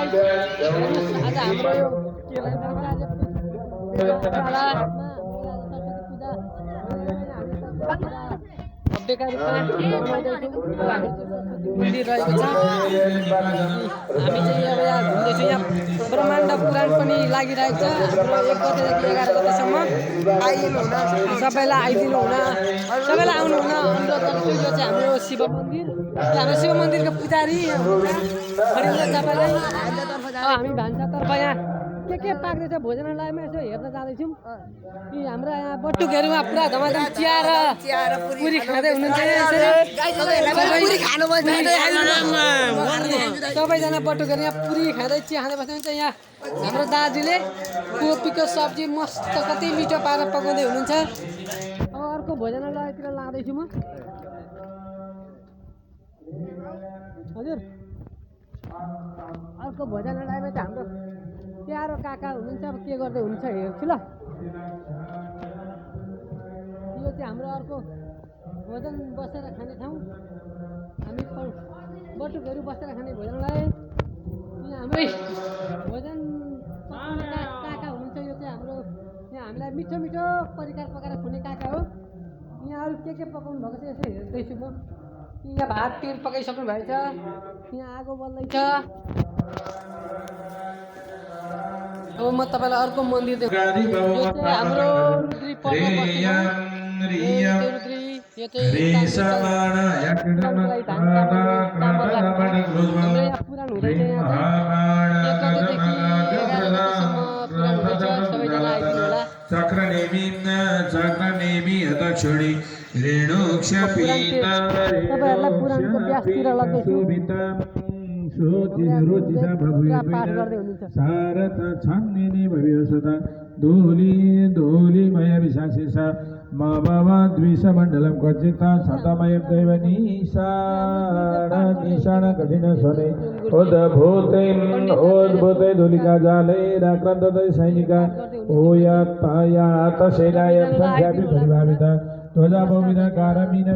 आज हाम्रो यो केलाई बेकारी मन्दिर रहेको छ। हामी चाहिँ अब यहाँ घुम्दैछौँ। यहाँ ब्रह्माण्ड पुराण पनि लागिरहेको छ। हाम्रो 1 गतेदेखि 11 गतेसम्म सबैलाई आइदिनु हुन, सबैलाई आउनु हुन अनुरोध गर्छु। यो चाहिँ हाम्रो शिव मन्दिर, हाम्रो शिव मन्दिरको पुजारी हामी भान्सातर्फ यहाँ के पाक्दैछ भोजनालयमा यसो हेर्न जाँदैछौँ। कि हाम्रो यहाँ बटुकहरूमा पुरा धमाधम चिया र पुरी खाँदै हुनुहुन्छ। सबैजना बटुकहरू यहाँ पुरी खाँदै चिया खाँदै बस्नुहुन्छ। यहाँ हाम्रो दाजुले कोपीको सब्जी मस्त कति मिठो पारेर पकाउँदै हुनुहुन्छ। अब अर्को भोजनालयतिर लाँदैछु म। हजुर अर्को भोजनालयमा चाहिँ हाम्रो प्यारो काका हुनुहुन्छ। अब के गर्दै हुनुहुन्छ हेर्छु ल। यो चाहिँ हाम्रो अर्को भोजन बसेर खाने ठाउँ। हामी बटुकहरू बसेर खाने भोजनालय। यहाँ हाम्रै भोजन काका हुनुहुन्छ। यो चाहिँ हाम्रो यहाँ हामीलाई मिठो मिठो परिकार पकाएर खुवाउने काका हो। यहाँ अरू के पकाउनु भएको छ यसो हेर्दैछु म। यहाँ भात तेल पकाइसक्नु भएको छ। यहाँ आगो बल्दैछ। अब म तपाईँलाई अर्को मन्दिर देखाउँछु। यो चाहिँ हाम्रो रुद्री पर्व बस्ती हो। यो चाहिँ पुराण हुँदैछ। यहाँ तपाईँहरूलाई पुराणको व्यासतिर लग्दैछु। सारथ छान्निनी भविष्यता धूली धूलिमय विशासिसा मा बाबा द्विषमण्डलं क्वचिता सतमय दैव निशाण कठिन स्वने उद्भूते धूलिका जाले राक्रान्तते सैनिका ओयात सेनायं संख्यापि परिभाविता ध्वजा भूमिना कारमीन